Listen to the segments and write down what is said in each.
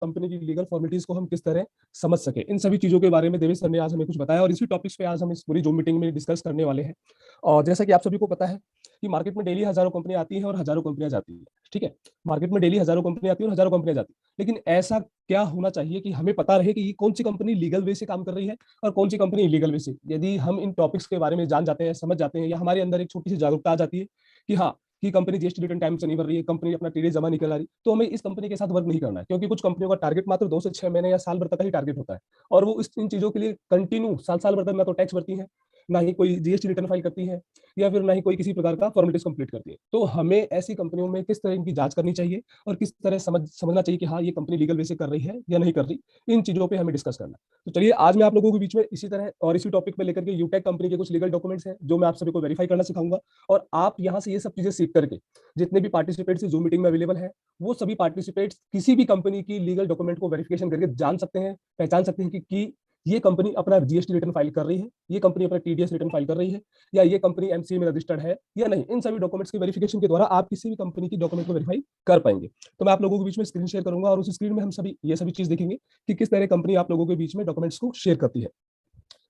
Company की legal formalities को हम किस तरह समझ सके, इन सभी चीजों के बारे में देवेश सर ने आज हमें कुछ बताया और इसी टॉपिक्स पे आज हम इस पूरी जूम मीटिंग में डिस्कस करने वाले हैं। और जैसा कि आप सभी को पता है कि मार्केट में डेली हजारों कंपनियां आती हैं और हजारों कंपनियां जाती हैं। ठीक है, मार्केट में डेली हजारों कंपनियां आती हैं और हजारों कंपनियां जाती हैं, लेकिन ऐसा क्या होना चाहिए कि हमें पता रहे कि ये कौन सी कंपनी लीगल वे से काम कर रही है और कौन सी कंपनी इलीगल वे से। यदि हम इन टॉपिक्स के बारे में जान जाते हैं, समझ जाते हैं, या हमारे अंदर एक छोटी सी जागरूकता आ जाती है कि हाँ, कि कंपनी जीएसटी रिटर्न टाइम से नहीं भर रही है, कंपनी अपना टीडीएस जमा नहीं करा रही, तो हमें इस कंपनी के साथ वर्क नहीं करना है, क्योंकि कुछ कंपनियों का टारगेट मात्र 2 से 6 महीने या साल भर तक का ही टारगेट होता है और वो इन चीजों के लिए कंटिन्यू साल साल भर तक ना तो टैक्स भरती है, ना ही कोई जीएसटी रिटर्न फाइल करती है, या फिर ना ही कोई किसी प्रकार का फॉर्मेलिटीज कंप्लीट करती है। तो हमें ऐसी कंपनियों में किस तरह इनकी जांच करनी चाहिए और किस तरह समझना चाहिए कि हाँ, ये कंपनी लीगल वे से कर रही है या नहीं कर रही, इन चीजों पे हमें डिस्कस करना है। तो चलिए, आज मैं आप लोगों के बीच में इसी तरह और इसी टॉपिक पे लेकर के यूटेक कंपनी के कुछ लीगल डॉक्यूमेंट्स हैं जो मैं आप सभी को वेरीफाई करना सिखाऊंगा, और आप यहाँ से ये सब चीजें सीख करके जितने भी पार्टिसिपेट्स जूम मीटिंग में अवेलेबल है, वो सभी पार्टिसिपेट्स किसी भी कंपनी की लीगल डॉक्यूमेंट को वेरिफिकेशन करके जान सकते हैं, पहचान सकते हैं कि ये कंपनी अपना जीएसटी रिटर्न फाइल कर रही है, ये कंपनी अपना टीडीएस रिटर्न फाइल कर रही है, या ये कंपनी एमसीए में रजिस्टर्ड है या नहीं। इन सभी डॉक्यूमेंट्स की वेरिफिकेशन के द्वारा आप किसी भी कंपनी की डॉक्यूमेंट को वेरीफाई कर पाएंगे। तो मैं आप लोगों के बीच में स्क्रीन शेयर करूंगा और उस स्क्रीन में हम सभी ये सभी चीज देखेंगे कि किस तरह कंपनी आप लोगों के बीच में डॉक्यूमेंट्स को शेयर करती है।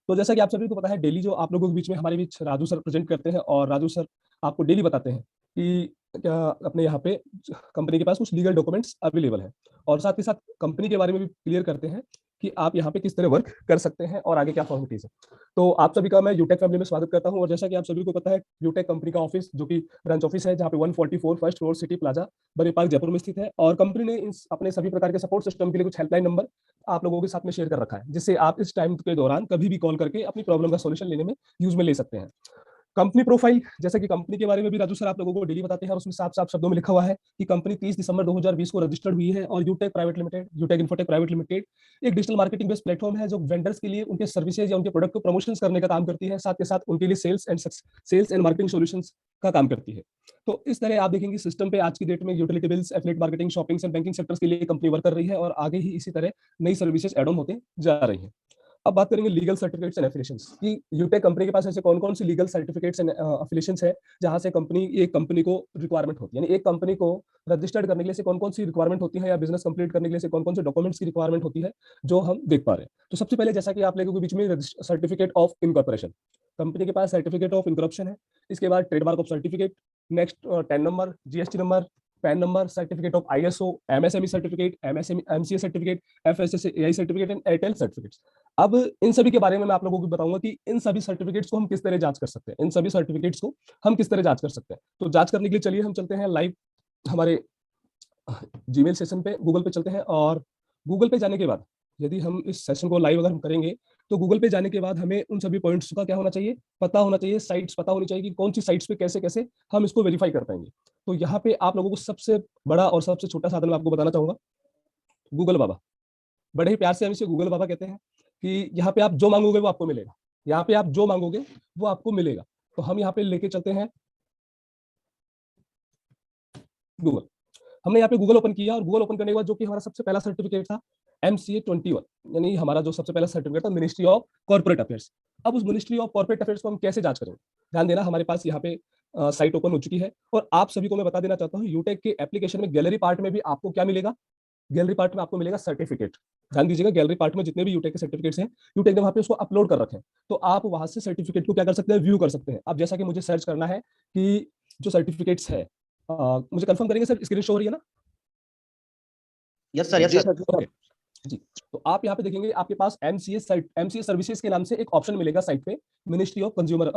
तो जैसा कि आप सभी को पता है, डेली जो आप लोगों के बीच में हमारे बीच राजू सर प्रेजेंट करते हैं, और राजू सर आपको डेली बताते हैं कि क्या अपने यहाँ पे कंपनी के पास कुछ लीगल डॉक्यूमेंट्स अवेलेबल है, और साथ ही साथ कंपनी के बारे में भी क्लियर करते हैं कि आप यहाँ पे किस तरह वर्क कर सकते हैं और आगे क्या फॉर्मेलिटीज है। तो आप सभी का मैं यूटेक फैमिली में स्वागत करता हूँ। और जैसा कि आप सभी को पता है, यूटेक कंपनी का ऑफिस जो कि ब्रांच ऑफिस है, जहाँ पे 144 फर्स्ट फ्लोर सिटी प्लाजा बरी पार्क जयपुर में स्थित है, और कंपनी ने अपने सभी प्रकार के सपोर्ट सिस्टम के लिए कुछ हेल्पलाइन नंबर आप लोगों के साथ में शेयर कर रखा है, जिससे आप इस टाइम के दौरान कभी भी कॉल करके अपनी प्रॉब्लम का सोल्यूशन लेने में यूज में ले सकते हैं। कंपनी प्रोफाइल, जैसा कि कंपनी के बारे में भी राजू सर आप लोगों को डेली बताते हैं, और उसमें साफ साफ शब्दों में लिखा हुआ है कि कंपनी 30 दिसंबर 2020 को रजिस्टर्ड हुई है, और यूटेक private limited, यूटेक Infotech private limited एक डिजिटल मार्केटिंग बेस्ड प्लेटफॉर्म है जो वेंडर्स के लिए उनके सर्विसेज या उनके प्रोडक्ट को प्रमोशन करने का काम करती है, साथ के साथ उनके लिए सेल्स एंड मार्केटिंग सॉल्यूशंस का काम करती है। तो इस तरह आप देखेंगे सिस्टम पे आज की डेट में utility bills, affiliate marketing, shopping and banking sectors के लिए कंपनी वर्क कर रही है, और आगे ही इसी तरह नई सर्विसेज एड ऑन होते जा रही हैं। अब बात करेंगे लीगल सर्टिफिकेट्स एंड एफिलिएशंस की यूटेक कंपनी के पास ऐसे कौन कौन सी लीगल सर्टिफिकेट्स एंड एफिलिएशंस है जहां से एक कंपनी को रिक्वायरमेंट होती है, यानी एक कंपनी को रजिस्टर्ड करने के लिए से कौन कौन सी रिक्वायरमेंट होती है, या बिजनेस कंप्लीट करने के लिए से कौन कौन से डॉक्यूमेंट्स की रिक्वायरमेंट होती है, जो हम देख पा रहे हैं। तो सबसे पहले, जैसा कि आप लोगों के बीच में सर्टिफिकेट ऑफ इनकॉर्पोरेशन, कंपनी के पास सर्टिफिकेट ऑफ इनकॉर्पोरेशन है। इसके बाद trademark of certificate, next ten number, GST number, pan number, certificate of ISO, MSME certificate, MSME MCA certificate, FSSAI certificate and Airtel certificates. अब इन सभी के बारे में मैं आप लोगों को बताऊंगा कि इन सभी सर्टिफिकेट्स को हम किस तरह जांच कर सकते हैं, इन सभी सर्टिफिकेट्स को हम किस तरह जांच कर सकते हैं। तो जांच करने के लिए चलिए हम चलते हैं लाइव हमारे जीमेल सेशन पे, गूगल पे चलते हैं, और गूगल पे जाने के बाद यदि हम इस सेशन को लाइव अगर हम करेंगे, तो गूगल पे जाने के बाद हमें उन सभी पॉइंट्स का क्या होना चाहिए, पता होना चाहिए, साइट्स पता होनी चाहिए कि कौन सी साइट्स पे कैसे कैसे हम इसको वेरीफाई कर पाएंगे। तो यहाँ पे आप लोगों को सबसे बड़ा और सबसे छोटा साधन मैं आपको बताना चाहूंगा, गूगल बाबा। बड़े ही प्यार से हम इसे गूगल बाबा कहते हैं कि यहाँ पे आप जो मांगोगे वो आपको मिलेगा, यहाँ पे आप जो मांगोगे वो आपको मिलेगा। तो हम यहाँ पे लेके चलते हैं गूगल। हमने यहाँ पे गूगल ओपन किया, और गूगल ओपन करने के बाद जो कि हमारा सबसे पहला सर्टिफिकेट था MCA 21, यानी हमारा जो सबसे पहला सर्टिफिकेट था मिनिस्ट्री ऑफ कॉर्पोरेट अफेयर्स। अब उस मिनिस्ट्री ऑफ कॉर्पोरेट अफेयर्स को हम कैसे जांच करेंगे, ध्यान देना, हमारे पास यहाँ पे साइट ओपन हो चुकी है, और आप सभी को मैं बता देना चाहता हूँ यूटेक के एप्लीकेशन में गैलरी पार्ट में भी आपको क्या मिलेगा, गैलरी पार्ट में आपको मिलेगा सर्टिफिकेट। ध्यान दीजिएगा, गैलरी पार्ट में जितने भी यूटेक के सर्टिफिकेट्स हैं, यूटेक ने वहां पे उसको अपलोड कर रखे हैं, तो आप वहां से सर्टिफिकेट को क्या कर सकते हैं, व्यू कर सकते हैं। अब जैसा कि मुझे सर्च करना है कि जो सर्टिफिकेट्स है, मुझे कंफर्म करेंगे सर, स्क्रीन शो हो रही है ना? Yes sir, yes sir. Okay ji. तो आप यहाँ पे देखेंगे आपके पास एमसीए सर्विसेज के नाम से एक ऑप्शन मिलेगा साइट पे, मिनिस्ट्री ऑफ कंज्यूमर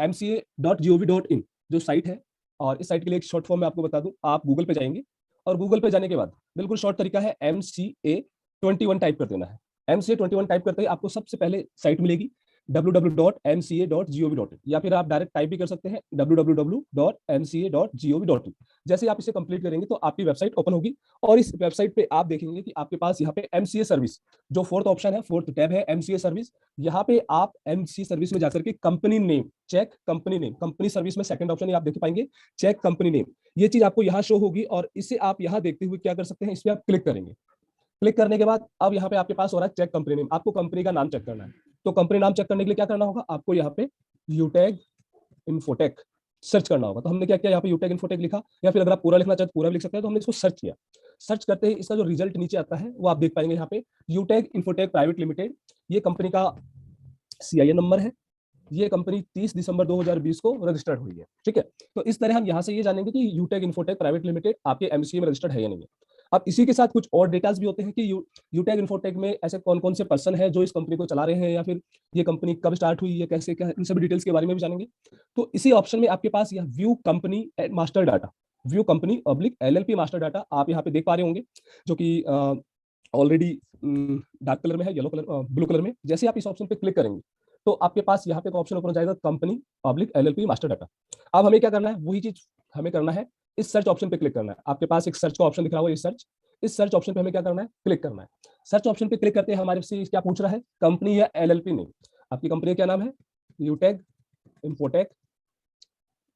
mca.gov.in जो साइट है। और इस साइट के लिए एक शॉर्ट फॉर्म में आपको बता दूं, आप गूगल पे जाएंगे, और गूगल पे जाने के बाद बिल्कुल शॉर्ट तरीका है, MCA 21 टाइप कर देना है। MCA 21 टाइप करते ही आपको सबसे पहले साइट मिलेगी www.mca.gov.in, या फिर आप डायरेक्ट टाइप भी कर सकते हैं www.mca.gov.in। जैसे आप इसे कंप्लीट करेंगे तो आपकी वेबसाइट ओपन होगी, और इस वेबसाइट पे आप देखेंगे कि आपके पास यहाँ पे एमसीए सर्विस जो फोर्थ ऑप्शन है, फोर्थ टैब है एमसीए सर्विस। यहाँ पे आप एमसीए सर्विस में जाकर के company name, check company name, company service में सेकंड ऑप्शन आप देख पाएंगे, चेक कंपनी नेम, ये चीज आपको यहाँ शो होगी, और इसे आप यहाँ देखते हुए क्या कर सकते हैं, इस पर आप क्लिक करेंगे। क्लिक करने के बाद अब यहाँ पे आपके पास हो रहा है चेक कंपनी नेम, आपको कंपनी का नाम चेक करना है। तो कंपनी नाम चेक करने के लिए क्या करना होगा, आपको यहाँ पे यूटेक इन्फोटेक सर्च करना होगा। तो हमने क्या किया, यहाँ पे यूटेक इन्फोटेक लिखा, या फिर अगर आप पूरा लिखना चाहते पूरा भी लिख सकते हैं। तो हमने इसको सर्च किया। सर्च करते ही इसका जो रिजल्ट नीचे आता है वो आप देख पाएंगे यहाँ पे, यूटेक इन्फोटेक प्राइवेट लिमिटेड, ये कंपनी का CIN नंबर है। ये कंपनी 30 दिसंबर 2020 को रजिस्टर्ड हुई है। ठीक है, तो इस तरह हम यहाँ से ये जानेंगे कि यूटेक इन्फोटेक प्राइवेट लिमिटेड आपके MCA में रजिस्टर्ड है या नहीं है। अब इसी के साथ कुछ और डेटास भी होते हैं कि यूटेक इन्फोटेक में ऐसे कौन कौन से पर्सन है जो इस कंपनी को चला रहे हैं, या फिर ये कंपनी कब स्टार्ट हुई है, कैसे क्या, इन सभी डिटेल्स के बारे में भी जानेंगे। तो इसी ऑप्शन में आपके पास यह view company master data, view company LLP master data आप यहाँ पे देख पा रहे होंगे, जो कि ऑलरेडी डार्क कलर में है, येलो कलर ब्लू कलर में। जैसे आप इस ऑप्शन पे क्लिक करेंगे तो आपके पास यहाँ पे ऑप्शन ओपन हो जाएगा, कंपनी LLP मास्टर डाटा। अब हमें क्या करना है, वही चीज हमें करना है, इस सर्च ऑप्शन पे क्लिक करना है। आपके पास एक सर्च का ऑप्शन दिख रहा होगा, इस सर्च ऑप्शन पे हमें क्या करना है, क्लिक करना है। सर्च ऑप्शन पे क्लिक करते हैं हमारे से क्या पूछ रहा है, कंपनी या LLP नहीं। आपकी कंपनी का क्या नाम है, यूटेक इन्फोटेक,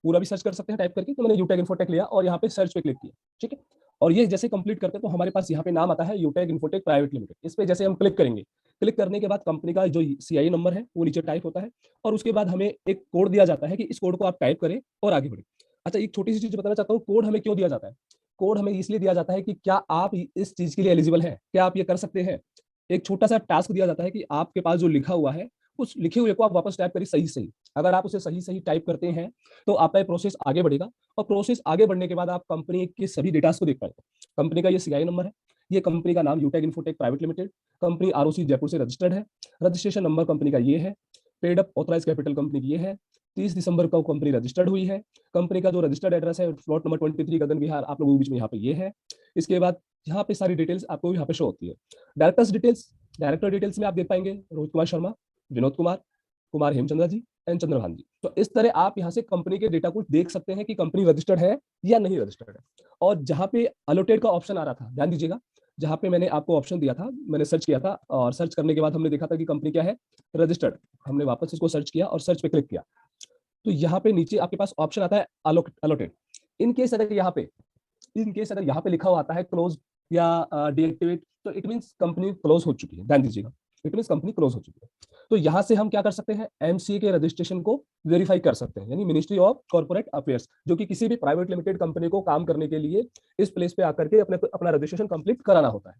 पूरा भी सर्च कर सकते हैं टाइप करके। तो मैंने यूटेक इन्फोटेक लिया और यहाँ पे सर्च पे क्लिक किया। ठीक है, और ये जैसे कंप्लीट करते हैं तो हमारे पास यहाँ पे नाम आता है यूटेक इन्फोटेक प्राइवेट लिमिटेड। इस पे जैसे हम क्लिक करेंगे, क्लिक करने के बाद कंपनी का जो CIN नंबर है वो नीचे टाइप होता है, और उसके बाद हमें एक कोड दिया जाता है कि इस कोड को आप टाइप करें और आगे बढ़े। अच्छा, एक छोटी सी चीज बताना चाहता हूँ, कोड हमें क्यों दिया जाता है। कोड हमें इसलिए दिया जाता है कि क्या आप इस चीज के लिए एलिजिबल है, क्या आप ये कर सकते हैं। एक छोटा सा टास्क दिया जाता है कि आपके पास जो लिखा हुआ है उस लिखे हुए को आप वापस टाइप करिए सही सही। अगर आप उसे सही सही टाइप करते हैं तो आपका ये प्रोसेस आगे बढ़ेगा, और प्रोसेस आगे बढ़ने के बाद आप कंपनी के सभी डेटास को देख पाएंगे। कंपनी का ये CIN नंबर है, ये कंपनी का नाम Utech Infotech private limited, company ROC Jaipur से रजिस्टर्ड है, रजिस्ट्रेशन नंबर कंपनी का ये है, paid up authorised capital company की ये है, 30 दिसंबर को कंपनी रजिस्टर्ड हुई है, कंपनी का जो रजिस्टर्ड एड्रेस है प्लॉट नंबर 23 गगन विहार, आप लोगों के बीच में यहाँ पे ये है। इसके बाद यहाँ पे सारी डिटेल्स आपको यहाँ पे शो होती है। डायरेक्टर्स डिटेल्स, डायरेक्टर डिटेल्स में आप देख पाएंगे रोहित कुमार शर्मा, विनोद कुमार, कुमार हेमचंद्रा जी एंड चंद्रभान जी। तो इस तरह आप यहाँ से कंपनी के डेटा को देख सकते हैं कि कंपनी रजिस्टर्ड है या नहीं रजिस्टर्ड है। और जहाँ पे अलोटेड का ऑप्शन आ रहा था, ध्यान दीजिएगा, जहाँ पे मैंने आपको ऑप्शन दिया था, मैंने सर्च किया था, और सर्च करने के बाद हमने देखा था कि कंपनी क्या है, रजिस्टर्ड। हमने वापस इसको सर्च किया और सर्च पे क्लिक किया, तो यहाँ पे नीचे आपके पास ऑप्शन आता है अलोटेड। इनकेस अगर यहाँ पे लिखा हुआ आता है क्लोज या डीएक्टिवेट, तो इट मींस कंपनी क्लोज हो चुकी है। ध्यान दीजिएगा, इट मींस कंपनी क्लोज हो चुकी है। तो यहाँ से हम क्या कर सकते हैं, MCA के रजिस्ट्रेशन को वेरीफाई कर सकते हैं, यानी मिनिस्ट्री ऑफ कॉर्पोरेट अफेयर्स, जो कि किसी भी प्राइवेट लिमिटेड कंपनी को काम करने के लिए इस प्लेस पे आकर के अपना रजिस्ट्रेशन कंप्लीट कराना होता है।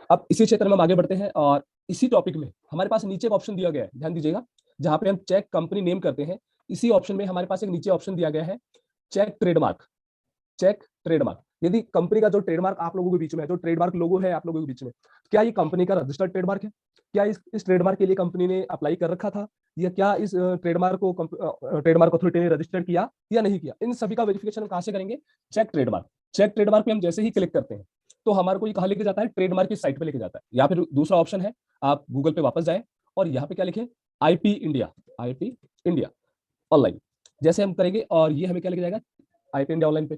अब इसी क्षेत्र में हम आगे बढ़ते हैं, और इसी टॉपिक में हमारे पास नीचे एक ऑप्शन दिया गया है, ध्यान दीजिएगा, जहां पे हम चेक कंपनी नेम करते हैं। इसी ऑप्शन में हमारे पास एक नीचे ऑप्शन दिया गया है, चेक ट्रेडमार्क। चेक ट्रेडमार्क, यदि कंपनी का जो ट्रेडमार्क आप लोगों के बीच में है, जो ट्रेडमार्क लोगो है आप लोगों के बीच में, क्या ये कंपनी का रजिस्टर्ड ट्रेडमार्क है, क्या इस ट्रेडमार्क के लिए कंपनी ने अप्लाई कर रखा था, या क्या इस ट्रेडमार्क को ट्रेडमार्क अथॉरिटी ने रजिस्टर्ड किया या नहीं किया। इन सभी का वेरिफिकेशन हम कहां से करेंगे, चेक ट्रेडमार्क। चेक ट्रेडमार्क पे हम जैसे ही क्लिक करते हैं तो हमारे को ये कहां लेके जाता है, ट्रेडमार्क की साइट पे लेके जाता है। या फिर दूसरा ऑप्शन है, आप गूगल पे वापस जाए और यहाँ पे क्या लिखे, IP इंडिया ऑनलाइन, जैसे हम करेंगे और ये हमें क्या लेके जाएगा, IP इंडिया ऑनलाइन पे।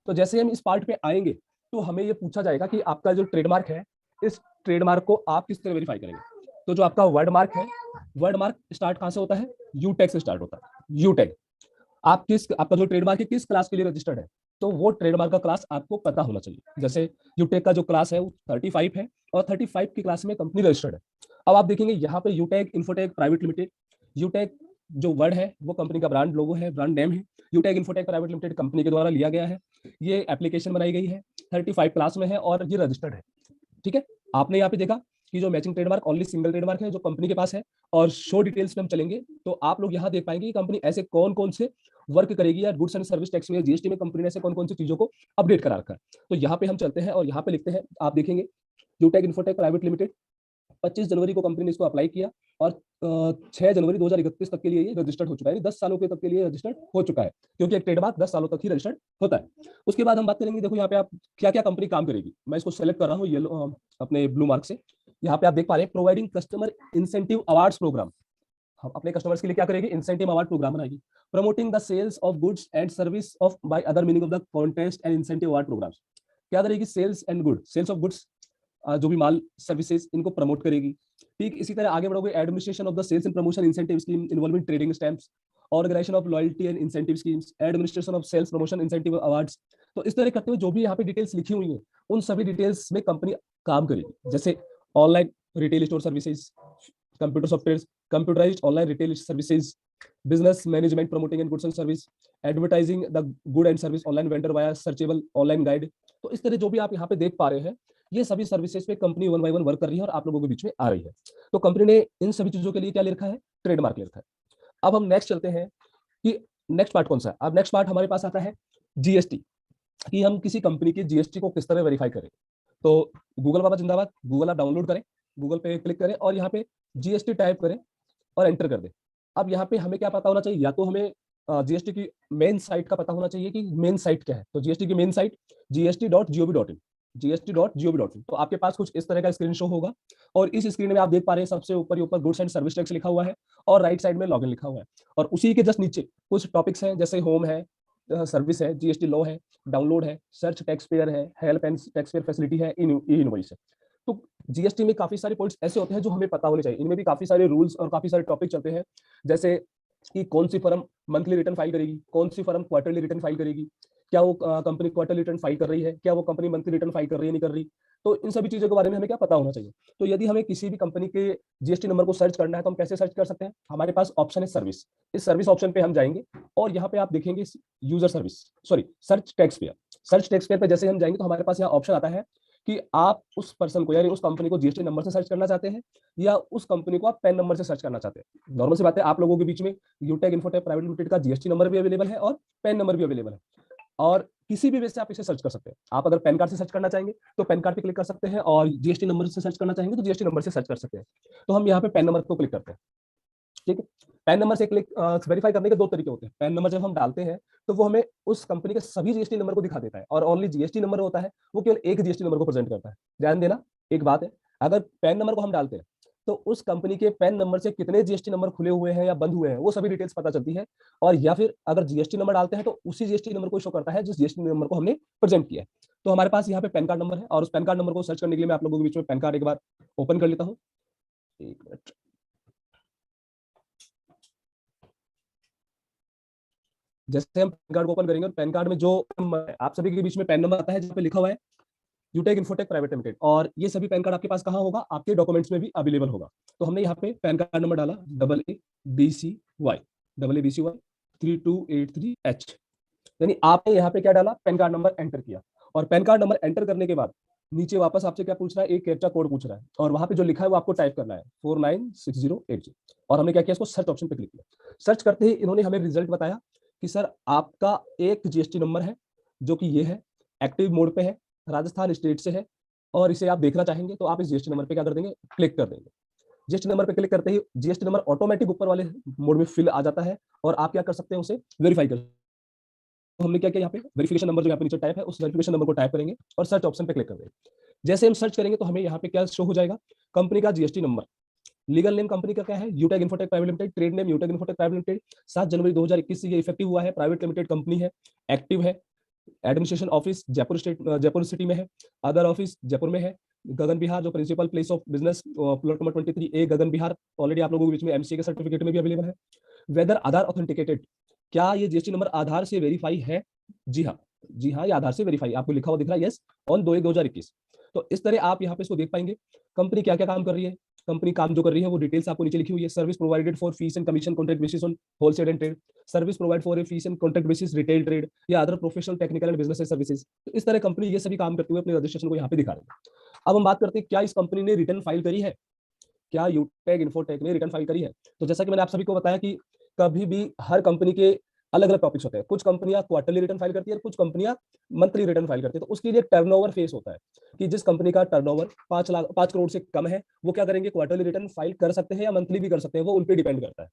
तो जैसे हम इस पार्ट पे आएंगे तो हमें ये पूछा जाएगा कि आपका जो ट्रेडमार्क है, इस ट्रेडमार्क को आप किस तरह वेरीफाई करेंगे। तो जो आपका वर्ड मार्क है, वर्ड मार्क स्टार्ट कहां से होता है, यूटेक से स्टार्ट होता है। यूटेक, आपका जो ट्रेडमार्क है किस क्लास के लिए रजिस्टर्ड है, तो वो ट्रेडमार्क का क्लास आपको पता होना चाहिए। जैसे यूटेक का जो क्लास है वो 35 है, और 35 की क्लास में कंपनी रजिस्टर्ड है। अब आप देखेंगे यहाँ पे यूटेक इन्फोटेक प्राइवेट लिमिटेड, यूटेक जो वर्ड है वो कंपनी का ब्रांड लोगो है, ब्रांड नेम है। Utech Infotech private limited company के द्वारा लिया गया है, ये एप्लीकेशन बनाई गई है, 35 क्लास में है और ये रजिस्टर्ड है। ठीक है, आपने यहाँ पे देखा कि जो matching trademark only single trademark है जो कंपनी के पास है। और शो डिटेल्स में हम चलेंगे तो आप लोग यहाँ देख पाएंगे कि कंपनी ऐसे कौन कौन से वर्क करेगी, या गुड्स एंड सर्विस टैक्स में, GST में कंपनी ने ऐसे कौन कौन सी चीजों को अपडेट करा रखा है। तो यहाँ पे हम चलते हैं और यहाँ पे लिखते हैं, आप देखेंगे यूटेक इन्फोटेक प्राइवेट लिमिटेड 25 जनवरी को कंपनी ने इसको अप्लाई किया, और 6 जनवरी 2031 तक के लिए ये रजिस्टर्ड हो चुका है, 10 सालों के तक के लिए रजिस्टर्ड हो चुका है, क्योंकि एक ट्रेडमार्क 10 सालों तक ही रजिस्टर्ड होता है। उसके बाद हम बात करेंगे, देखो यहाँ पे आप क्या क्या कंपनी काम करेगी। मैं इसको सेलेक्ट कर रहा हूँ येलो अपने ब्लू मार्क से। यहाँ पे आप देख पा रहे हैं, providing customer incentive awards programme, हम अपने कस्टमर्स के लिए क्या करेंगे, इंसेंटिव अवार्ड प्रोग्राम बनाएगी। Promoting the sales of goods and service of by other meaning of the contest and incentive award programmes, क्या करेगी, sales and good, sales of goods, जो भी माल सर्विसेज इनको प्रमोट करेगी। ठीक इसी तरह आगे बढ़ोगे, administration of the sales and promotion incentive scheme involving trading stamps, organisation of loyalty and incentive schemes, administration of sales promotion incentive awards. तो इस तरह करते हुए जो भी यहाँ पे डिटेल्स लिखी हुई है उन सभी डिटेल्स में कंपनी काम करेगी। जैसे online retail store services, computer software, computerised online retail services, business management promoting and goods and service, advertising the good and service, online vendor via searchable online guide. तो इस तरह जो भी आप यहाँ पे देख पा रहे हैं, ये सभी सर्विसेज पे company one by one work कर रही है और आप लोगों के बीच में आ रही है। तो कंपनी ने इन सभी चीजों के लिए क्या ले रखा है, ट्रेडमार्क ले रखा है। अब हम नेक्स्ट चलते हैं कि नेक्स्ट पार्ट कौन सा है। अब नेक्स्ट पार्ट हमारे पास आता है जीएसटी, कि हम किसी कंपनी की जीएसटी को किस तरह वेरीफाई करें। तो गूगल बाबा जिंदाबाद, गूगल आप डाउनलोड करें, गूगल पे क्लिक करें और यहाँ पे जीएसटी टाइप करें और एंटर कर दें। अब यहाँ पे हमें क्या पता होना चाहिए, या तो हमें जीएसटी की मेन साइट का पता होना चाहिए कि मेन साइट क्या है। तो जीएसटी की मेन साइट gst.gov.in, gst.gov.in। तो आपके पास कुछ इस तरह का स्क्रीन शो होगा और इस स्क्रीन में आप देख पा रहे हैं सबसे ऊपर गुड्स एंड सर्विस टैक्स लिखा हुआ है और राइट साइड में लॉगिन लिखा हुआ है। और उसी के जस्ट नीचे कुछ टॉपिक्स हैं, जैसे होम है, सर्विस है, जीएसटी लॉ है, डाउनलोड है, सर्च टैक्स पेयर है, help and tax payer facility है, ई इनवॉइस है। तो जीएसटी में काफी सारे पॉइंट्स ऐसे होते हैं जो हमें पता होने चाहिए। इनमें भी काफी सारे रूल्स और काफी सारे टॉपिक चलते हैं, जैसे कि कौन सी फर्म मंथली रिटर्न फाइल करेगी, कौन सी फर्म क्वार्टरली रिटर्न फाइल करेगी, क्या वो कंपनी क्वार्टरली रिटर्न फाइल कर रही है, क्या वो कंपनी मंथली रिटर्न फाइल कर रही है नहीं कर रही। तो इन सभी चीजों के बारे में हमें क्या पता होना चाहिए। तो यदि हमें किसी भी कंपनी के जीएसटी नंबर को सर्च करना है तो हम कैसे सर्च कर सकते हैं, हमारे पास ऑप्शन है सर्विस। इस सर्विस ऑप्शन पे हम जाएंगे और यहाँ पे आप देखेंगे user service, sorry search tax payer. Search tax payer पे जैसे हम जाएंगे तो हमारे पास यहाँ ऑप्शन आता है कि आप उस पर्सन को यानी उस कंपनी को जीएसटी नंबर से सर्च करना चाहते हैं या उस कंपनी को आप पैन नंबर से सर्च करना चाहते हैं। नॉर्मल सी बात है, आप लोगों के बीच में यूटेक इन्फोटेक प्राइवेट लिमिटेड का जीएसटी नंबर भी अवेलेबल है और पैन नंबर भी अवेलेबल है और किसी भी वे से आप इसे सर्च कर सकते हैं। आप अगर पैन कार्ड से सर्च करना चाहेंगे तो पैन कार्ड पे क्लिक कर सकते हैं और जीएसटी नंबर से सर्च करना चाहेंगे तो जीएसटी नंबर से सर्च कर सकते हैं। तो हम यहाँ पे पैन नंबर को क्लिक करते हैं। ठीक है, पैन नंबर से क्लिक वेरीफाई करने के दो तरीके होते हैं। पैन नंबर जब हम डालते हैं तो वो हमें उस कंपनी के सभी जीएसटी नंबर को दिखा देता है और ओनली जीएसटी नंबर होता है वो केवल एक जीएसटी नंबर को प्रेजेंट करता है। ध्यान देना, एक बात है, अगर पैन नंबर को हम डालते हैं तो उस कंपनी के पैन नंबर से कितने जीएसटी नंबर खुले हुए हैं या बंद हुए हैं वो सभी डिटेल्स पता चलती है। और या फिर अगर जीएसटी नंबर डालते हैं तो उसी जीएसटी नंबर को शो करता है जिस जीएसटी नंबर को हमने प्रेजेंट किया है। तो हमारे पास यहाँ पे पैन कार्ड नंबर है और उस पैन कार्ड नंबर को सर्च करने के लिए मैं आप लोगों के बीच में पैन कार्ड एक बार ओपन कर लेता हूँ। एक मिनट, जैसे हम पैन कार्ड को ओपन करेंगे और पैन कार्ड में जो आप सभी के बीच में पैन नंबर आता है जहाँ पे लिखा हुआ है यूटेक इन्फोटेक प्राइवेट लिमिटेड, और ये सभी पैन कार्ड आपके पास कहाँ होगा, आपके डॉक्यूमेंट्स में भी अवेलेबल होगा। तो हमने यहाँ पे पैन कार्ड नंबर डाला AA BCY 3283H, यानी आपने यहाँ पे क्या डाला, पैन कार्ड नंबर एंटर किया। और पैन कार्ड नंबर एंटर करने के बाद नीचे वापस आपसे क्या पूछ रहा है, एक कैप्चा कोड पूछ रहा है और वहां पे जो लिखा है वो आपको टाइप करना है 496080। और हमने क्या किया, इसको सर्च ऑप्शन पे क्लिक किया। सर्च करते ही इन्होंने हमें रिजल्ट बताया कि सर आपका एक जीएसटी नंबर है जो कि ये है, एक्टिव मोड पे है, राजस्थान स्टेट से है और इसे आप देखना चाहेंगे तो आप इस जीएसटी नंबर पे क्या कर देंगे, क्लिक कर देंगे। जीएसटी नंबर पे क्लिक करते ही जीएसटी नंबर ऑटोमेटिक ऊपर वाले मोड में फिल आ जाता है और आप क्या कर सकते हैं, उसे वेरीफाई कर। तो हमने क्या किया, यहाँ पे वेरिफिकेशन नंबर जो यहाँ पे नीचे टाइप है उस वेरिफिकेशन नंबर को टाइप करेंगे और सर्च ऑप्शन पे क्लिक कर देंगे। जैसे हम सर्च करेंगे तो हमें यहाँ पे क्या शो हो जाएगा, कंपनी का GST number, legal name company का क्या है, Utech Infotech private limited, trade name Utech Infotech private limited, 7 जनवरी 2021 से ये इफेक्टिव हुआ है, प्राइवेट लिमिटेड कंपनी है, एक्टिव है, administration office Jaipur state Jaipur city में है, अदर ऑफिस जयपुर में है, गगन बिहार जो principal place of business plot number 23A Gagan Bihar, already आप लोगों के बीच में एमसीए के सर्टिफिकेट में भी अवेलेबल है। वेदर आधार ऑथेंटिकेटेड, क्या ये जीएसटी नंबर आधार से वेरीफाई है, जी हाँ, जी हाँ, ये आधार से वेरीफाई आपको लिखा हुआ दिख रहा है, यस, ऑन 2/1/2021। तो इस तरह आप यहाँ पे इसको देख पाएंगे कंपनी क्या क्या काम कर रही है। कंपनी काम जो कर रही है वो डिटेल्स आपको नीचे लिखी हुई है। Service provided for fees and commission contract basis on wholesale and trade, service provide for a fee and contract basis retail trade या other professional technical and business services. तो इस तरह कंपनी ये सभी काम करते हुए अपने रजिस्ट्रेशन को यहाँ पे दिखा रही है। अब हम बात करते हैं क्या इस कंपनी ने रिटर्न फाइल करी है, क्या यूटेक इन्फोटेक ने रिटर्न फाइल करी है। तो जैसा कि मैंने आप सभी को बताया कि कभी भी हर कंपनी के अलग अलग टॉपिक्स होते हैं, कुछ कंपनियां क्वार्टरली रिटर्न फाइल करती है, कुछ कंपनियां मंथली रिटर्न फाइल करती है। तो उसके लिए टर्नओवर फेस होता है कि जिस कंपनी का टर्नओवर 5 करोड़ से कम है वो क्या करेंगे, क्वार्टरली रिटर्न फाइल कर सकते हैं या मंथली भी कर सकते हैं, वो उन पर डिपेंड करता है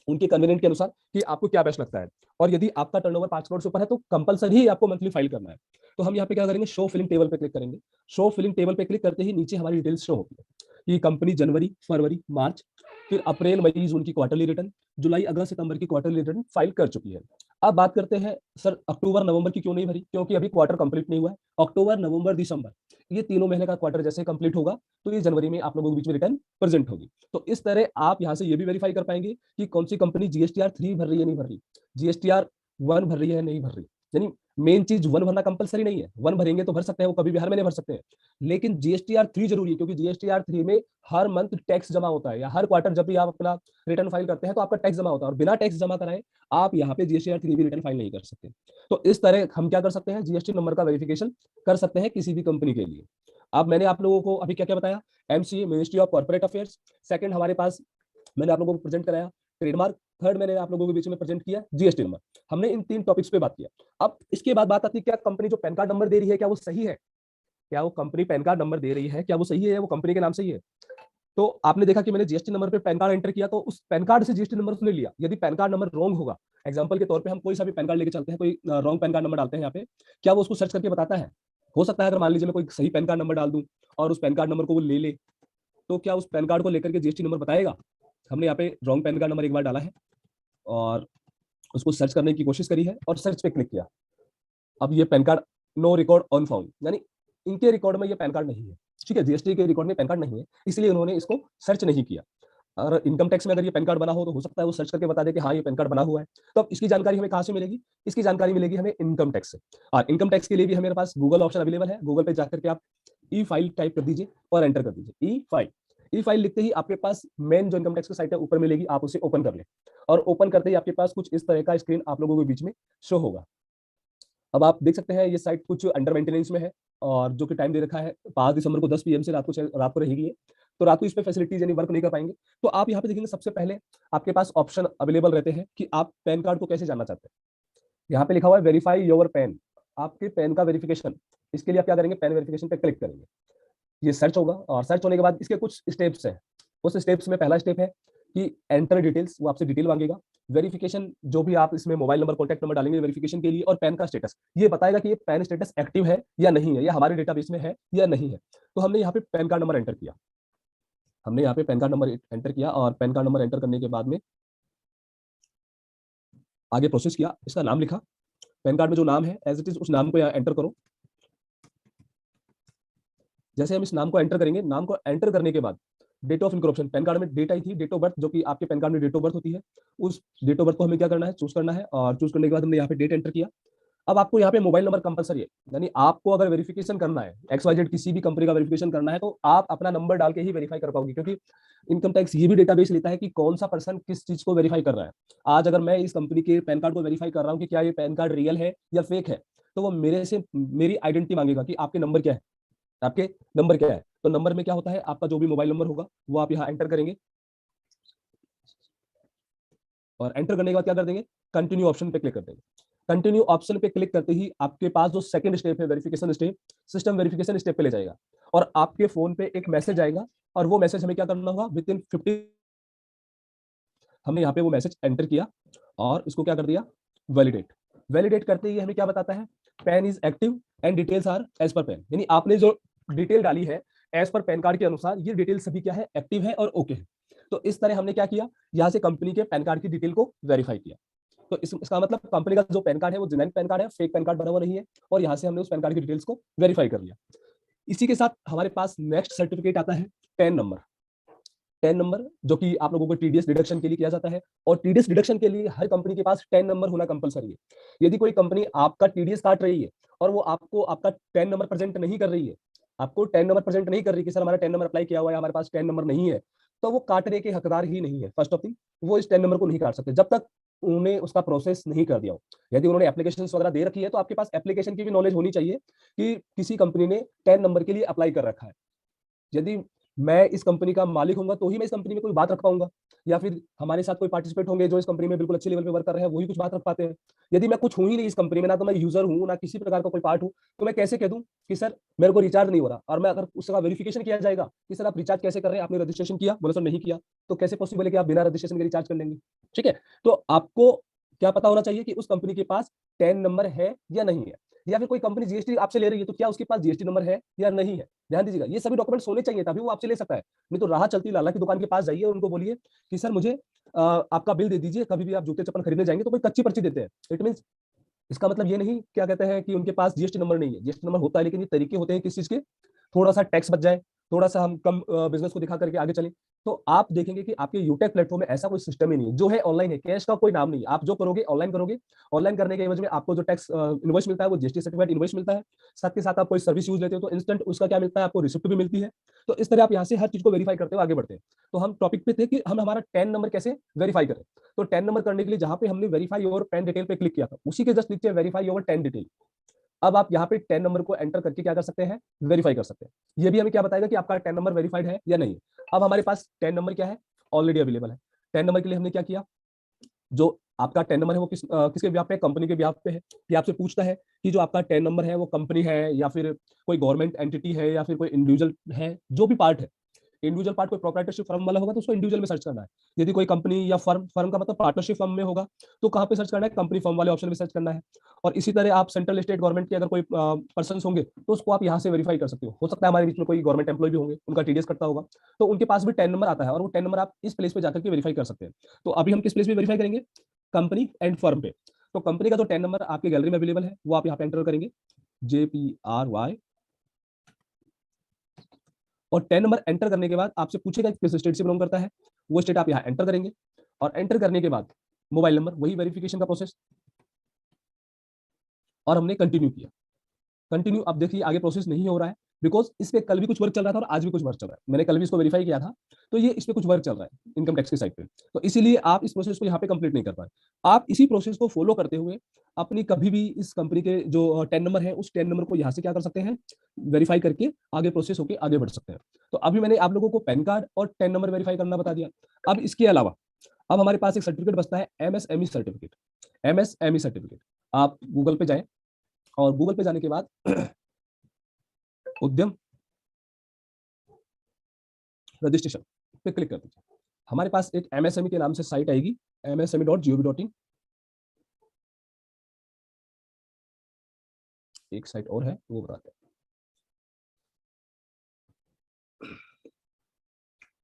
उनके कन्वीनियंट के अनुसार कि आपको क्या बेस्ट लगता है। और यदि आपका टर्नओवर 5 करोड़ से ऊपर है तो कंपलसरी ही आपको मंथली फाइल करना है। तो हम यहाँ पे क्या करेंगे, शो फिलिंग टेबल पे क्लिक करेंगे। शो फिलिंग टेबल पे क्लिक करते ही नीचे हमारी डिटेल्स शो होती है कि कंपनी जनवरी फरवरी मार्च फिर अप्रैल मई जून की क्वार्टरली रिटर्न, जुलाई अगस्त सितंबर की क्वार्टरली रिटर्न फाइल कर चुकी है। अब बात करते हैं सर अक्टूबर नवंबर की क्यों नहीं भरी, क्योंकि अभी क्वार्टर कंप्लीट नहीं हुआ है। अक्टूबर नवंबर दिसंबर ये तीनों महीने का क्वार्टर जैसे कंप्लीट होगा तो ये जनवरी में आप लोगों के बीच में रिटर्न प्रेजेंट होगी। तो इस तरह आप यहाँ से ये भी वेरीफाई कर पाएंगे कि कौन सी कंपनी जीएसटीआर 3 भर रही है नहीं भर रही, जीएसटीआर 1 भर रही है नहीं भर रही। यानी मेन चीज वन भरना कंपलसरी नहीं है, वन भरेंगे तो भर सकते हैं, वो कभी भी हर महीने भर सकते हैं, लेकिन GSTR 3 जरूरी है, क्योंकि GSTR 3 में हर मंथ टैक्स जमा होता है, या हर क्वार्टर जब भी आप अपना रिटर्न फाइल करते हैं तो आपका टैक्स जमा होता है, और बिना टैक्स जमा कराए आप यहाँ पे GSTR 3 भी रिटर्न फाइल नहीं कर सकते। तो इस तरह हम क्या कर सकते हैं, जीएसटी नंबर का वेरिफिकेशन कर सकते हैं किसी भी कंपनी के लिए। अब मैंने आप लोगों को अभी क्या क्या बताया, MCA ministry of corporate affairs, second हमारे पास मैंने आप लोगों को प्रेजेंट कराया ट्रेडमार्क, थर्ड मैंने आप लोगों के बीच में प्रेजेंट किया जीएसटी नंबर। हमने इन 3 टॉपिक्स पे बात किया। अब इसके बाद बात आती है, क्या कंपनी जो पैन कार्ड नंबर दे रही है क्या वो सही है, क्या वो कंपनी पैन कार्ड नंबर दे रही है क्या वो सही है, वो कंपनी के नाम सही है। तो आपने देखा कि मैंने जीएसटी नंबर पे पैन कार्ड एंटर किया, तो उस पैन कार्ड से जीएसटी नंबर उसने लिया। यदि पैन कार्ड नंबर रॉन्ग होगा, एग्जांपल के तौर पे हम कोई सा भी पैन कार्ड लेके चलते हैं, कोई रॉन्ग पैन कार्ड नंबर डालते हैं यहाँ पे, क्या वो उसको सर्च करके बताता है? हो सकता है अगर मान लीजिए मैं कोई सही पैन कार्ड नंबर डाल दूं और उस पैन कार्ड नंबर को वो ले ले, तो क्या उस पैन कार्ड को लेकर के जीएसटी नंबर बताएगा? हमने यहाँ पे रॉन्ग पैन कार्ड नंबर एक बार डाला है और उसको सर्च करने की कोशिश करी है और सर्च पे क्लिक किया। अब ये PAN card no record on found, यानी इनके रिकॉर्ड में ये पैन कार्ड नहीं है, ठीक है, जीएसटी के रिकॉर्ड में पैन कार्ड नहीं है, इसलिए उन्होंने इसको सर्च नहीं किया। और इनकम टैक्स में अगर ये पैन कार्ड बना हो सकता है वो सर्च करके बता दे कि हाँ ये पैन कार्ड बना हुआ है। तो अब इसकी जानकारी हमें कहाँ से मिलेगी? इसकी जानकारी मिलेगी हमें इनकम टैक्स से। और इनकम टैक्स के लिए भी हमारे पास गूगल ऑप्शन अवेलेबल है, गूगल पे जाकर के आप ई फाइल टाइप कर दीजिए और एंटर कर दीजिए ई फाइल। ई फाइल लिखते ही आपके पास मेन जो इनकम टैक्स की साइट है ऊपर मिलेगी, आप उसे ओपन कर ले, और ओपन करते ही आपके पास कुछ इस तरह का स्क्रीन आप लोगों के बीच में शो होगा। अब आप देख सकते हैं ये साइट कुछ अंडर मेंटेनेंस में है, और जो कि टाइम दे रखा है 5 दिसंबर को 10 PM से रात को रहेगी, तो रात को इस पे फैसिलिटीज यानी वर्क नहीं कर पाएंगे। तो आप यहाँ पे देखेंगे सबसे पहले आपके पास ऑप्शन अवेलेबल रहते हैं कि आप पैन कार्ड को कैसे जानना चाहते हैं। यहाँ पे लिखा हुआ है वेरीफाई योर पैन, आपके पैन का वेरिफिकेशन। इसके लिए आप क्या करेंगे, पैन वेरिफिकेशन पे क्लिक करेंगे, ये सर्च होगा, और सर्च होने के बाद इसके कुछ स्टेप्स हैं। उस स्टेप्स में पहला स्टेप है कि एंटर डिटेल्स, वो आपसे डिटेल मांगेगा। वेरिफिकेशन जो भी आप इसमें मोबाइल नंबर कॉन्टैक्ट नंबर डालेंगे वेरिफिकेशन के लिए, और पैन का स्टेटस, ये बताएगा कि ये पैन स्टेटस एक्टिव है या नहीं है, या हमारे डेटाबेस में है या नहीं है। तो हमने यहाँ पे पैन कार्ड नंबर एंटर किया, हमने यहाँ पे पैन कार्ड नंबर एंटर किया, और पैन कार्ड नंबर एंटर करने के बाद में आगे प्रोसेस किया, इसका नाम लिखा, पैन कार्ड में जो नाम है एज इट इज उस नाम को यहाँ एंटर करो। जैसे हम इस नाम को एंटर करेंगे, नाम को एंटर करने के बाद date of incorporation, PAN card में डेट आई थी, डेट ऑफ बर्थ, जो कि आपके पैन कार्ड में डेट ऑफ बर्थ होती है, उस डेट ऑफ बर्थ को हमें क्या करना है, चूज करना है, और चूज करने के बाद हमने यहाँ पे डेट एंटर किया। अब आपको यहाँ पे मोबाइल नंबर कंपलसरी है, यानी आपको अगर वेरिफिकेशन करना है XYZ किसी भी कंपनी का वेरिफिकेशन करना है, तो आप अपना नंबर डाल के ही वेरीफाई कर पाओगे, क्योंकि इनकम टैक्स ये भी डेटाबेस लेता है कि कौन सा पर्सन किस चीज को वेरीफाई कर रहा है। आज अगर मैं इस कंपनी के पैन कार्ड को वेरीफाई कर रहा हूँ कि क्या ये पैन कार्ड रियल है या फेक है, तो वो मेरे से मेरी आइडेंटिटी मांगेगा कि आपके नंबर क्या है, आपके नंबर क्या है। तो नंबर में क्या होता है, आपका जो भी मोबाइल नंबर होगा वो आप यहाँ एंटर करेंगे, और एंटर करने के बाद क्या कर देंगे, कंटिन्यू ऑप्शन पे क्लिक कर देंगे। कंटिन्यू ऑप्शन पे क्लिक करते ही आपके पास जो सेकंड स्टेप है verification step, system verification step पे ले जाएगा, और आपके फोन पे एक मैसेज आएगा, और वो मैसेज हमें क्या करना होगा, विद इन 50। हमने यहाँ पे वो मैसेज एंटर किया और इसको क्या कर दिया, वैलिडेट। वैलिडेट करते ही हमें क्या बताता है, PAN is active and details are as per PAN, यानी आपने जो डिटेल डाली है एज पर पैन कार्ड के अनुसार ये डिटेल सभी क्या है, एक्टिव है और ओके है। तो इस तरह हमने क्या किया, यहाँ से कंपनी के पैन कार्ड की डिटेल को वेरीफाई किया। तो इसका मतलब कंपनी का जो पैन कार्ड है वो जेन्युइन पैन कार्ड है, फेक पैन कार्ड बना हुआ नहीं है, और यहाँ से हमने उस पैन कार्ड की डिटेल्स को वेरीफाई कर लिया। इसी के साथ हमारे पास नेक्स्ट सर्टिफिकेट आता है पैन नंबर। पैन नंबर जो कि आप लोगों को टीडीएस डिडक्शन के लिए किया जाता है, और टीडीएस डिडक्शन के लिए हर कंपनी के पास पैन नंबर होना कंपलसरी है। यदि कोई कंपनी आपका टीडीएस काट रही है और वो आपको आपका पैन नंबर प्रेजेंट नहीं कर रही है, आपको टैन नंबर प्रेजेंट नहीं कर रही कि सर हमारा टैन नंबर अप्लाई किया हुआ है, हमारे पास टैन नंबर नहीं है, तो वो काटने के हकदार ही नहीं है। फर्स्ट ऑफ थिंग, वो इस टैन नंबर को नहीं काट सकते जब तक उन्होंने उसका प्रोसेस नहीं कर दिया हो। यदि उन्होंने एप्लीकेशन वगैरह दे रखी है तो आपके पास एप्लीकेशन की भी नॉलेज होनी चाहिए कि किसी कंपनी ने टैन नंबर के लिए अप्लाई कर रखा है। यदि मैं इस कंपनी का मालिक होऊंगा तो ही मैं इस कंपनी में कोई बात रख पाऊंगा, या फिर हमारे साथ कोई पार्टिसिपेट होंगे जो इस कंपनी में बिल्कुल अच्छे लेवल पे वर्क कर रहे हैं, वही कुछ बात रख पाते हैं। यदि मैं कुछ हूं ही नहीं इस कंपनी में, ना तो मैं यूजर हूं ना किसी प्रकार का कोई पार्ट हूं, तो मैं कैसे कह दूं कि सर मेरे को रिचार्ज नहीं हो रहा, और मैं अगर उसका वेरिफिकेशन किया जाएगा कि सर आप रिचार्ज कैसे कर रहे हैं, आपने रजिस्ट्रेशन किया, बोले सर नहीं किया, तो कैसे पॉसिबल है कि आप बिना रजिस्ट्रेशन के रिचार्ज कर लेंगे। ठीक है, तो आपको क्या पता होना चाहिए कि उस कंपनी के पास टैन नंबर है या नहीं है, या फिर कोई कंपनी जीएसटी आपसे ले रही है तो क्या उसके पास जीएसटी नंबर है या नहीं है। ध्यान दीजिएगा, ये सभी डॉक्यूमेंट्स होने चाहिए तभी वो आपसे ले सकता है। नहीं तो राह चलती लाला की दुकान के पास जाइए और उनको बोलिए कि सर मुझे आपका बिल दे दीजिए, कभी भी आप जूते चप्पल खरीदने जाएंगे तो कोई कच्ची पर्ची देते हैं। इट मीन इसका मतलब ये नहीं क्या कहते हैं कि उनके पास जीएसटी नंबर नहीं है, जीएसटी नंबर होता है, लेकिन ये तरीके होते हैं किस चीज के, थोड़ा सा टैक्स बच जाए, थोड़ा सा हम कम बिजनेस को दिखा करके आगे चलें, तो आप देखेंगे कि आपके यूटेक प्लेटफॉर्म में ऐसा कोई सिस्टम ही नहीं है, जो है ऑनलाइन है, कैश का कोई नाम नहीं, आप जो करोगे ऑनलाइन करोगे। ऑनलाइन करने के एवज में आपको जो टैक्स इनवॉइस मिलता है वो जीएसटी सर्टिफिकेट इनवॉइस मिलता है। साथ के साथ आप कोई सर्विस यूज लेते हो तो इंस्टेंट उसका क्या मिलता है, आपको रिसिप्ट भी मिलती है। तो इस तरह आप यहाँ से हर चीज को वेरीफाई करते हुए आगे बढ़ते हैं। तो हम टॉपिक पे थे कि हम हमारा 10 नंबर कैसे वेरीफाई करें। तो 10 नंबर करने के लिए जहां पे हमने वेरीफाई योर पैन डिटेल पे क्लिक किया था, उसी के जस्ट नीचे वेरीफाई योर 10 डिटेल। अब आप यहाँ पे 10 नंबर को एंटर करके क्या कर सकते हैं, वेरीफाई कर सकते हैं। ये भी हमें क्या बताएगा कि आपका 10 नंबर वेरीफाइड है या नहीं। अब हमारे पास 10 नंबर क्या है, ऑलरेडी अवेलेबल है। 10 नंबर के लिए हमने क्या किया, जो आपका 10 नंबर है वो किसके ब्याह पे, कंपनी के ब्याह पे है। ये आपसे पूछता है कि जो आपका 10 नंबर है वो कंपनी है या फिर कोई गवर्नमेंट एंटिटी है या फिर कोई इंडिविजुअल है, जो भी पार्ट है। इंडिविजुअल पार्ट कोई प्रोप्राइटरशिप फर्म वाला होगा तो उसको इंडिविजुअल में सर्च करना है। यदि कोई कंपनी या फर्म, फर्म का मतलब पार्टनरशिप फर्म में होगा, तो कहाँ पे सर्च करना है, कंपनी फर्म वाले ऑप्शन में सर्च करना है। और इसी तरह आप सेंट्रल स्टेट गवर्नमेंट के अगर कोई पर्सन होंगे तो उसको आप यहाँ से वेरीफाई कर सकते हो सकता है हमारे बीच में कोई गवर्नमेंट एम्प्लॉय भी होंगे, उनका टीडीएस कटता होगा, तो उनके पास भी 10 नंबर आता है और वो 10 नंबर आप इस प्लेस पे जाकर के वेरीफाई कर सकते हैं। तो अभी हम किस प्लेस पे वेरीफाई करेंगे, कंपनी एंड फर्म पे। तो कंपनी का जो 10 नंबर आपकी गैलरी में अवेलेबल है वो आप यहाँ पे एंटर करेंगे, JPRY। और 10 नंबर एंटर करने के बाद आपसे पूछेगा किस स्टेट से बिलोंग करता है, वो स्टेट आप यहाँ एंटर करेंगे। और एंटर करने के बाद मोबाइल नंबर, वही वेरिफिकेशन का प्रोसेस, और हमने कंटिन्यू किया। कंटिन्यू, अब देखिए आगे प्रोसेस नहीं हो रहा है, बिकॉज इस पे कल भी कुछ वर्क चल रहा था और आज भी कुछ वर्क चल रहा है। मैंने कल भी इसको वेरीफाई किया था, तो ये इस पे कुछ वर्क चल रहा है इनकम टैक्स की साइड पे, तो इसीलिए आप इस प्रोसेस को यहाँ पे कंप्लीट नहीं कर पाए। आप इसी प्रोसेस को फॉलो करते हुए अपनी कभी भी इस कंपनी के जो 10 नंबर है उस 10 नंबर को यहाँ से क्या कर सकते हैं, वेरीफाई करके आगे प्रोसेस होकर आगे बढ़ सकते हैं। तो अभी मैंने आप लोगों को पैन कार्ड और 10 नंबर वेरीफाई करना बता दिया। अब इसके अलावा अब हमारे पास एक सर्टिफिकेट बचता है, MSME सर्टिफिकेट। MSME सर्टिफिकेट, आप गूगल पे जाएं और गूगल पे जाने के बाद उद्यम रजिस्ट्रेशन पे क्लिक कर दीजिए। हमारे पास एक MSME के नाम से साइट आएगी, msme.gov.in। एक साइट और है वो बताते हैं।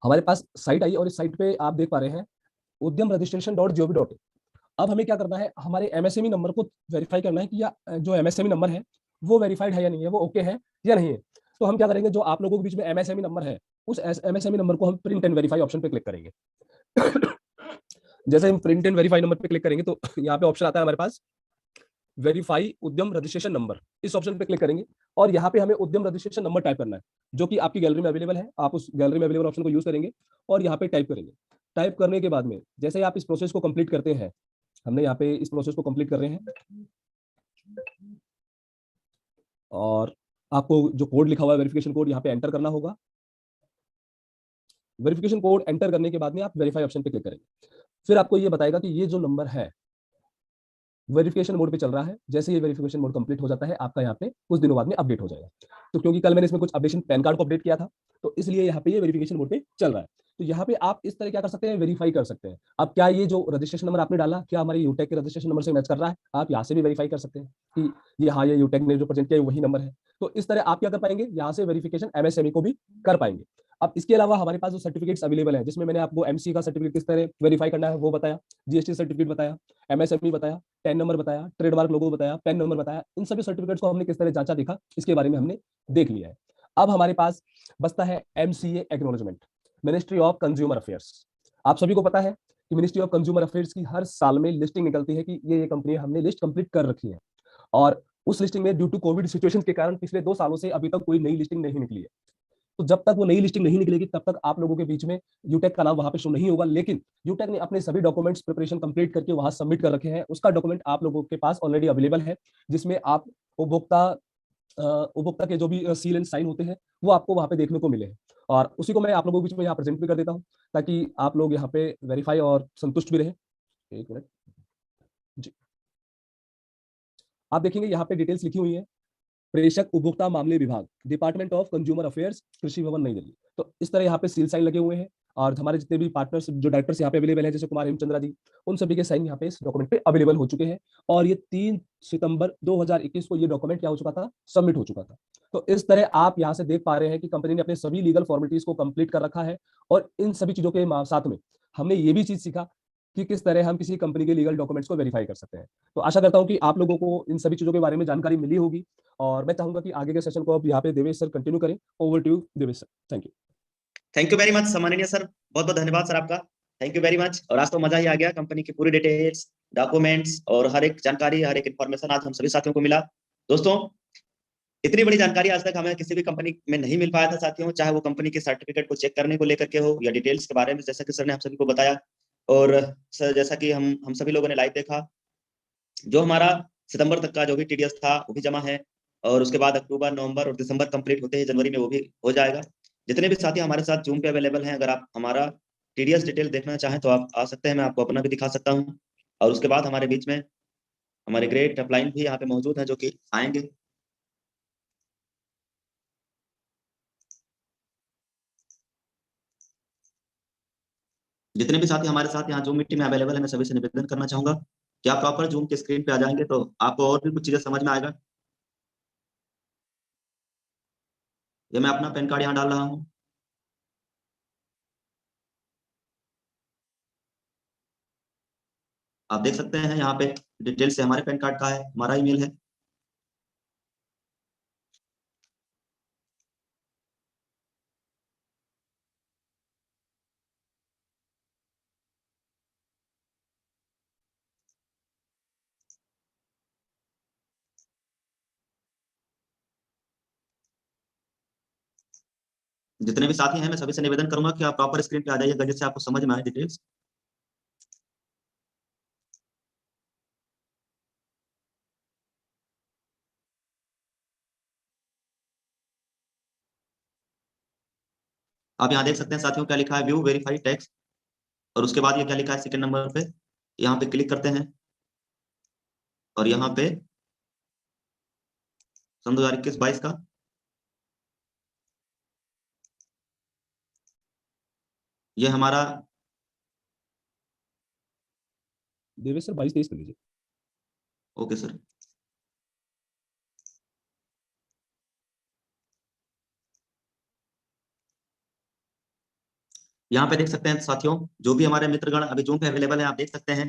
हमारे पास साइट आई और इस साइट पे आप देख पा रहे हैं उद्यम रजिस्ट्रेशन.gov.in। अब हमें क्या करना है, हमारे MSME नंबर को वेरीफाई करना है कि या जो MSME नंबर है वो वेरीफाइड है या नहीं है, वो ओके है या नहीं है। तो हम क्या करेंगे, जो आप लोगों के बीच में MSME नंबर है उस MSME नंबर को हम प्रिंट एंड वेरीफाई ऑप्शन पे क्लिक करेंगे। जैसे हम प्रिंट एंड वेरीफाई नंबर पे क्लिक करेंगे तो यहाँ पे ऑप्शन आता है हमारे पास वेरीफाई उद्यम रजिस्ट्रेशन नंबर, इस ऑप्शन पे क्लिक करेंगे और यहाँ पे हमें उद्यम रजिस्ट्रेशन नंबर टाइप करना है, जो कि आपकी गैलरी में अवेलेबल है। आप उस गैलरी में अवेलेबल ऑप्शन को यूज करेंगे और यहाँ पे टाइप करेंगे। टाइप करने के बाद में जैसे आप इस प्रोसेस को कंप्लीट करते हैं, हमने यहाँ पे इस प्रोसेस को कंप्लीट कर रहे हैं और आपको जो कोड लिखा हुआ है वेरिफिकेशन कोड यहाँ पे एंटर करना होगा। वेरिफिकेशन कोड एंटर करने के बाद में आप वेरीफाई ऑप्शन पे क्लिक करेंगे। फिर आपको ये बताएगा कि ये जो नंबर है वेरिफिकेशन मोड पे चल रहा है। जैसे ये वेरिफिकेशन मोड कंप्लीट हो जाता है आपका यहाँ पे कुछ दिनों बाद में अपडेट हो जाएगा। तो क्योंकि कल मैंने इसमें कुछ अपडेशन पैन कार्ड को अपडेट किया था, तो इसलिए यहाँ पे ये वेरिफिकेशन मोड पे चल रहा है। तो यहाँ पे आप इस तरह क्या कर सकते हैं, वेरीफाई कर सकते हैं। अब क्या ये जो रजिस्ट्रेशन नंबर आपने डाला क्या हमारे यूटेक के रजिस्ट्रेशन नंबर से मैच कर रहा है, आप यहाँ से भी वेरीफाई कर सकते हैं कि ये हाँ ये यूटेक ने जो प्रेजेंट किया वही नंबर है। तो इस तरह आप क्या कर पाएंगे, यहाँ से वेरिफिकेशन MSME को भी कर पाएंगे। अब इसके अलावा हमारे पास जो सर्टिफिकेट्स अवेलेबल है, जिसमें मैंने आपको MC का सर्टिफिकेट किस तरह वेरीफाई करना है वो बताया, GST सर्टिफिकेट बताया, MSME बताया, 10 नंबर बताया, ट्रेडमार्क लोगो बताया, पैन नंबर बताया, इन सभी सर्टिफिकेट्स को हमने किस तरह जांचा देखा इसके बारे में हमने देख लिया है। अब हमारे पास बचता है MCA acknowledgement, ministry of consumer affairs. आप सभी को पता है कि मिनिस्ट्री ऑफ कंज्यूमर अफेयर्स की हर साल में लिस्टिंग निकलती है कि ये कंपनी हमने लिस्ट कंप्लीट कर रखी है, और उस लिस्टिंग में ड्यू टू कोविड सिचुएशन के कारण पिछले 2 सालों से अभी तक कोई नई लिस्टिंग नहीं निकली है। तो जब तक वो नई लिस्टिंग नहीं निकलेगी तब तक आप लोगों के बीच में यूटेक का नाम वहां पे शो नहीं होगा। लेकिन यूटेक ने अपने सभी डॉक्यूमेंट्स प्रिपरेशन कंप्लीट करके वहां सबमिट कर रखे हैं, उसका डॉक्यूमेंट आप लोगों के पास ऑलरेडी अवेलेबल है, जिसमें आप उपभोक्ता उपभोक्ता के जो भी सील एंड साइन होते हैं वो आपको वहां पे देखने को मिले हैं। और उसी को मैं आप लोगों के बीच में यहाँ प्रेजेंट भी कर देता हूँ ताकि आप लोग यहाँ पे वेरीफाई और संतुष्ट भी रहे। एक मिनट जी, आप देखेंगे यहाँ पे डिटेल्स लिखी हुई है, प्रेषक उपभोक्ता मामले विभाग, डिपार्टमेंट ऑफ कंज्यूमर अफेयर्स, कृषि भवन नई दिल्ली। तो इस तरह यहाँ पे सील साइन लगे हुए हैं और हमारे जितने भी पार्टनर्स जो डायरेक्टर्स यहाँ पे अवेलेबल हैं जैसे कुमार हेमचंद्रा जी, उन सभी के साइन यहाँ पे इस डॉक्यूमेंट पे अवेलेबल हो चुके हैं। और ये 3 सितंबर 2021 को ये डॉक्यूमेंट क्या हो चुका था, सबमिट हो चुका था। तो इस तरह आप यहाँ से देख पा रहे हैं कि कंपनी ने अपने सभी लीगल फॉर्मेलिटीज को कंप्लीट कर रखा है। और इन सभी चीजों के साथ में हमने ये भी चीज सीखा कि किस तरह हम किसी कंपनी के लीगल डॉक्यूमेंट्स को वेरीफाई कर सकते हैं। तो आशा करता हूँ कि आप लोगों को इन सभी चीजों के बारे में जानकारी मिली होगी, और मैं चाहूंगा कि आगे के सेशन को अब यहाँ पे देवेश सर कंटिन्यू करें। Over to you Devesh sir. Thank you. Thank you very much सम्माननीय सर, बहुत बहुत धन्यवाद सर आपका। Thank you very much. और आज तो मजा ही आ गया, कंपनी की पूरी डिटेल्स, डॉक्यूमेंट्स और हर एक जानकारी, हर एक इन्फॉर्मेशन आज हम सभी साथियों को मिला। दोस्तों, इतनी बड़ी जानकारी आज तक हमें किसी भी कंपनी में नहीं मिल पाया था साथियों, चाहे वो कंपनी के सर्टिफिकेट को चेक करने को लेकर के हो या डिटेल्स के बारे में, जैसा कि सर ने हम सभी को बताया। और सर जैसा कि हम सभी लोगों ने लाइव देखा, जो हमारा सितंबर तक का जो भी टीडीएस था वो भी जमा है, और उसके बाद अक्टूबर, नवंबर और दिसंबर कंप्लीट होते हैं, जनवरी में वो भी हो जाएगा। जितने भी साथी हमारे साथ जूम पे अवेलेबल हैं, अगर आप हमारा टीडीएस डिटेल देखना चाहें तो आप आ सकते हैं, मैं आपको अपना भी दिखा सकता हूँ। और उसके बाद हमारे बीच में हमारे ग्रेट अपलाइन भी यहाँ पे मौजूद है, जो कि आएंगे। जितने भी साथी हमारे साथ यहाँ जूम मीटिंग में अवेलेबल है, मैं सभी से निवेदन करना चाहूंगा कि आप प्रॉपर जूम के स्क्रीन पे आ जाएंगे तो आपको और भी कुछ चीजें समझ में आएगा। ये मैं अपना पैन कार्ड यहाँ डाल रहा हूँ। आप देख सकते हैं यहाँ पे डिटेल से हमारे पैन कार्ड का है, हमारा ईमेल है। जितने भी साथी हैं मैं सभी से निवेदन करूंगा कि आप प्रॉपर स्क्रीन पे आ जाइएगा, जिससे आपको समझ में आए डिटेल्स। आप यहाँ देख सकते हैं साथियों, क्या लिखा है, व्यू वेरीफाई टैक्स। और उसके बाद ये क्या लिखा है सेकंड नंबर पे, यहाँ पे क्लिक करते हैं और यहाँ पे सन 2021-22 का ये हमारा। देवेश सर 22-23 कर लीजिए। Okay sir. यहाँ पे देख सकते हैं साथियों, जो भी हमारे मित्रगण अभी जूम पे अवेलेबल है, आप देख सकते हैं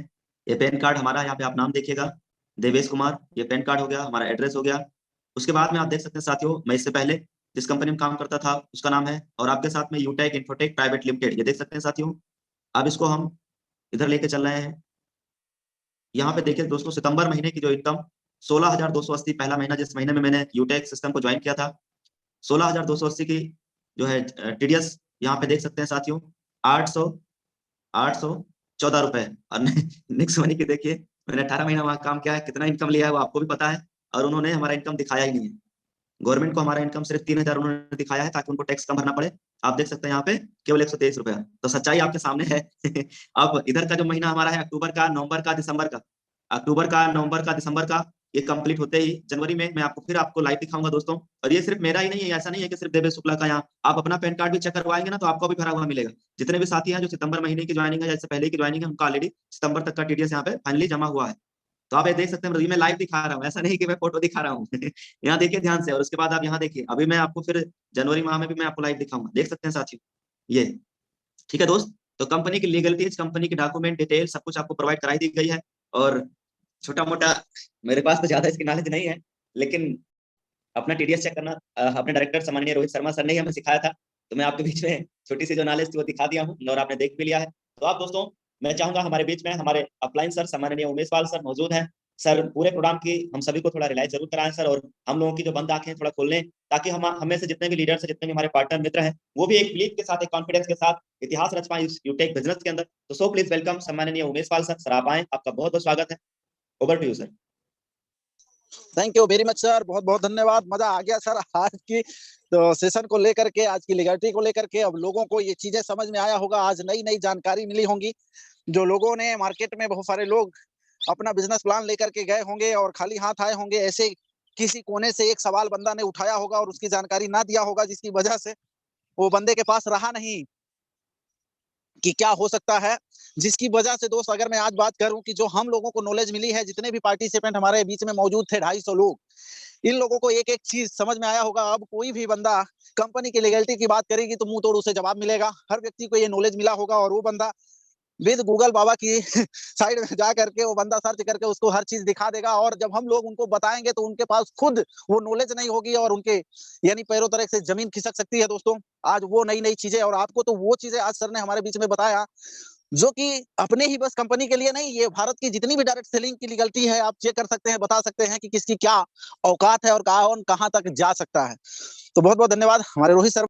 ये पैन कार्ड हमारा, यहाँ पे आप नाम देखिएगा देवेश कुमार, ये पैन कार्ड हो गया, हमारा एड्रेस हो गया। उसके बाद में आप देख सकते हैं साथियों, मैं इससे पहले जिस कंपनी में काम करता था उसका नाम है, और आपके साथ में यूटेक इन्फोटेक प्राइवेट लिमिटेड, ये देख सकते हैं साथियों। अब इसको हम इधर लेके चल रहे हैं। यहाँ पे देखिए दोस्तों, सितंबर महीने की जो इनकम 16,280, पहला महीना जिस महीने में मैंने यूटेक सिस्टम को ज्वाइन किया था, 16,280 की जो है टीडीएस यहाँ पे देख सकते हैं साथियों, 814 रुपए। और नेक्स्ट मनी की देखिए, मैंने 18 महीना वहां काम किया है, कितना इनकम लिया है वो आपको भी पता है, और उन्होंने हमारा इनकम दिखाया ही नहीं है। गवर्नमेंट को हमारा इनकम सिर्फ 3,000 उन्होंने दिखाया है, ताकि उनको टैक्स कम भरना पड़े। आप देख सकते हैं यहाँ पे केवल 123 रुपया। तो सच्चाई आपके सामने है। अब इधर का जो महीना हमारा है, अक्टूबर का, नवंबर का, दिसंबर का, अक्टूबर का, नवंबर का, दिसंबर का, ये कंप्लीट होते ही जनवरी में मैं आपको लाइव दिखाऊंगा दोस्तों। और ये सिर्फ मेरा ही नहीं है, ऐसा नहीं है कि सिर्फ देवेश शुक्ला का, यहाँ आप अपना पैन कार्ड भी चेक करवाएंगे ना तो आपको भी भरा हुआ मिलेगा। जितने भी साथी हैं जो सितंबर महीने की ज्वाइनिंग है, जैसे पहले की ज्वाइनिंग है, उनका ऑलरेडी सितंबर तक का टीडीएस यहाँ पे फाइनली जमा हुआ है। तो आप ये देख सकते हैं, मैं लाइव दिखा रहा हूँ, ऐसा नहीं कि मैं फोटो दिखा रहा हूँ। यहाँ देखिए ध्यान से, और उसके बाद आप यहाँ देखिए, अभी मैं आपको फिर जनवरी माह में भी मैं आपको लाइव दिखाऊंगा, देख सकते हैं साथियों ये। ठीक है दोस्त, तो कंपनी की लीगलिटीज, कंपनी की डॉक्यूमेंट डिटेल सब कुछ आपको प्रोवाइड कराई दी गई है। और छोटा मोटा, मेरे पास तो ज्यादा इसकी नॉलेज नहीं है, लेकिन अपना टीडीएस चेक करना अपने डायरेक्टर सम्माननीय रोहित शर्मा सर ने ही हमें सिखाया था, तो मैं आपके बीच में छोटी सी जो नॉलेज थी वो दिखा दिया हूँ, और आपने देख भी लिया है। तो आप दोस्तों, मैं चाहूंगा हमारे बीच में हमारे अपलाइन सर सम्माननीय उमेश पाल सर मौजूद हैं। सर पूरे प्रोग्राम की हम सभी को थोड़ा रिलाइज जरूर कराएं सर, और हम लोगों की जो बंद आंखें थोड़ा खोल लें, ताकि हम हमें से जितने भी लीडर्स हैं, जितने भी हमारे पार्टनर मित्र हैं, वो भी एक बिलीव के साथ, एक कॉन्फिडेंस के साथ इतिहास रच पाए यूटेक बिजनेस के अंदर। तो सो प्लीज वेलकम सम्माननीय उमेश पाल सर, आप आए, आपका बहुत बहुत स्वागत है। Over to you sir. Thank you very much sir, बहुत बहुत धन्यवाद। मजा आ गया सर आज की तो सेशन को लेकर के, आज की लीगलिटी को लेकर के। अब लोगों को ये चीजें समझ में आया होगा, आज नई नई जानकारी मिली होंगी। जो लोगों ने मार्केट में, बहुत सारे लोग अपना बिजनेस प्लान लेकर के गए होंगे और खाली हाथ आए होंगे, ऐसे किसी कोने से एक सवाल बंदा ने उठाया होगा और उसकी जानकारी ना दिया होगा, जिसकी वजह से वो बंदे के पास रहा नहीं कि क्या हो सकता है। जिसकी वजह से दोस्त, अगर मैं आज बात करूं कि जो हम लोगों को नॉलेज मिली है, जितने भी पार्टिसिपेंट हमारे बीच में मौजूद थे, 250 लोग, इन लोगों को एक एक चीज समझ में आया होगा। अब कोई भी बंदा कंपनी की लीगलिटी की बात करेगी तो मुंह तोड़ उसे जवाब मिलेगा। हर व्यक्ति को ये नॉलेज मिला होगा, और वो बंदा विद गूगल बाबा की साइड में जा करके वो बंदा सर्च करके उसको हर चीज दिखा देगा, और जब हम लोग उनको बताएंगे तो उनके पास खुद वो नॉलेज नहीं होगी और उनके यानी पैरों तरह से जमीन खिसक सकती है दोस्तों। आज वो नई नई चीजें, और आपको तो वो चीजें आज सर ने हमारे बीच में बताया जो कि अपने ही बस कंपनी के लिए नहीं, ये भारत की जितनी भी डायरेक्ट सेलिंग की लीगलिटी है आप चेक कर सकते हैं, बता सकते हैं कि किसकी क्या औकात है और कौन कहां तक जा सकता है। तो बहुत बहुत धन्यवाद हमारे रोहित सर।